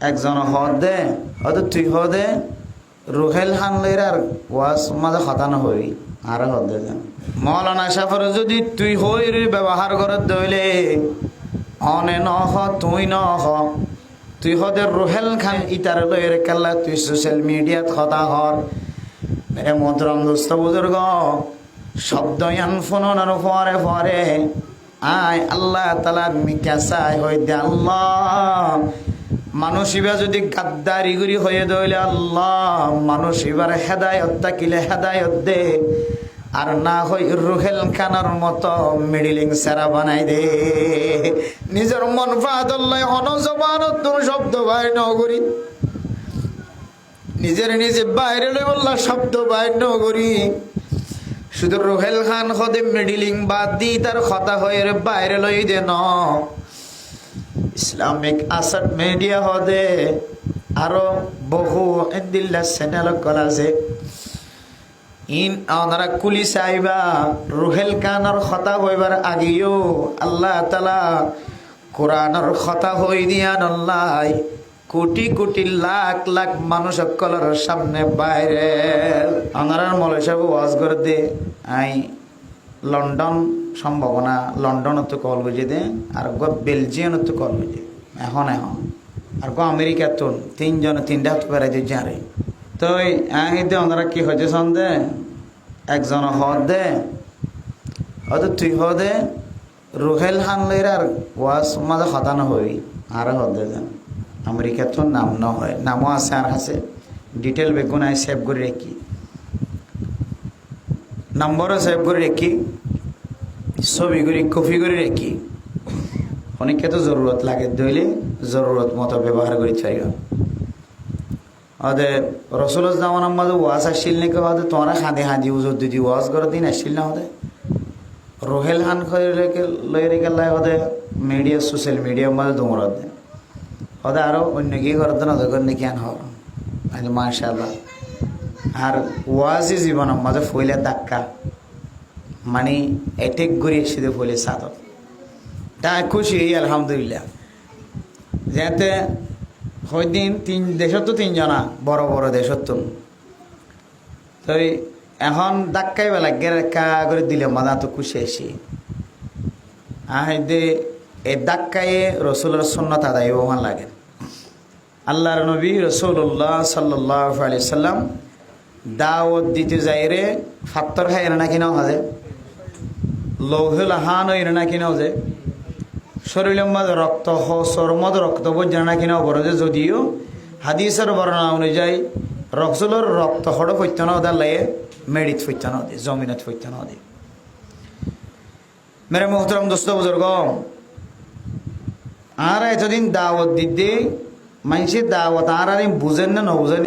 একজন হদে হয়তো তুই হদে রুহেল হানলের আর ওয়াজ মাঝে হতানো হই আর হদে যান মৌলানা সাফর যদি তুই হই ব্যবহার করে দইলে অনে ন হ তুই ন হ তুই হদে রুহেল খান ইতার লয়ের কেল্লা তুই সোশ্যাল মিডিয়াত হতা হর মেরে মোহতরম দোস্ত বুজুর্গ শব্দয়ান ফোনর পরে পরে আয় আল্লাহ তালা মিকা চাই হই দে আল্লাহ মানুষ ইবা যদি গাদ্দারি গুরি হয়ে দইলে আল্লাহ মানুষ এবার হেদায়ত তাকিলে হেদায়ত দে আর না হই রুহেল খানার মতো মিডিলিং সেরা বানাই দে নিজের মন ফাদল্লাই অনজবানত তোর শব্দ বাইর নগরী নিজের নিজে বাইরে বললা শব্দ বাইর নগরী শুধু রুহেল খান হদে মিডিলিং বাদ দি তার কথা হয়ে বাইরে লই দে ন ইসলামিক আসাদ মিডিয়া হদে আরো বহু ইন্দিল্লা চ্যানেল কলাছে ইন ওনারা কুলি চাইবা রুহেল খানের কথা হইবার আগেও আল্লাহ তালা কোরআনের কথা হই দিয়া নল্লাই কোটি কোটি লাখ লাখ মানুষ সকলের সামনে বাইরে ওনারা মৌলভী সাহেব ওয়াজ করে দে আই লন্ডন সম্ভাবনা লন্ডনত কল বুঝে দে আর গো বেলজিয়ামত কল বুঝে এখন আর গো আমেরিকা তো তিনটা হতে পারে যে জারে তো দে ওনারা কি হয়েছে সন্দে একজন হদে হয়তো তুই হদে রুহেল হানলের আর ওয়াজ মাঝে হতানো হই আর হদে যান আমেরিকা তো নাম ন হয় নামও আছে আর আছে ডিটেল বেগুন আয় সেভ করে রেখি নম্বরও সেভ করে রেখি ছবি করে কপি করে রেখি অনেককে তো জরুরত লাগে দইলে জরুরত মতো ব্যবহার করি চাই ওদের রসুল জামান আমাদের ওয়াজ আসছিল নাকি ওদের তোমরা হাঁদি উজুর দিদি ওয়াজ করে দিন আসছিল না ওদের রোহেল হান লই রেখে ওদের মিডিয়া সোশ্যাল মিডিয়ার মধ্যে দৌড়াত দেন ওদের আরও অন্য কি করতে না ওদের নাকি আন হর মাশাআল্লাহ আর ওয়াজই জীবনের মাঝে ফইলে ধাক্কা মানে এটেক ঘুরে এসে ফলে সাদত তা খুশি আলহামদুলিল্লাহ যাতে হইদিন দেশত তো তিনজনা বড় বড় দেশত তো এখন ধাক্কাই বেলা গেরেকা করে দিলে মাদা তো খুশি এসি দে এই ধাক্কায়ে রসুলের সুন্নত আদায় ওখান লাগে আল্লাহর নবী রসুল্লাহ সাল্লাল্লাহু আলাইহি সাল্লাম দাওয়াত দিতে যাই রে ফাত্তর খাই না কিনা হাজে লৌহেল হান হই না কিনা যে শরীরের মধ্যে রক্ত সরমদ রক্ত বোঝা না কিনা বড় যে যদিও হাদিসের বর্ণনা অনুযায়ী রক্সুলোর রক্ত হড় ফৈত্য না ওদের লাগে মেডিত ফৈত্য না দে জমিনত ফৈত্য না দে মেরে মোহতরম দোস্ত বুজুর্গ আর এতদিন দাওয়াত দিতে মানুষের দাওয়াত আর বুঝেন না বুঝেন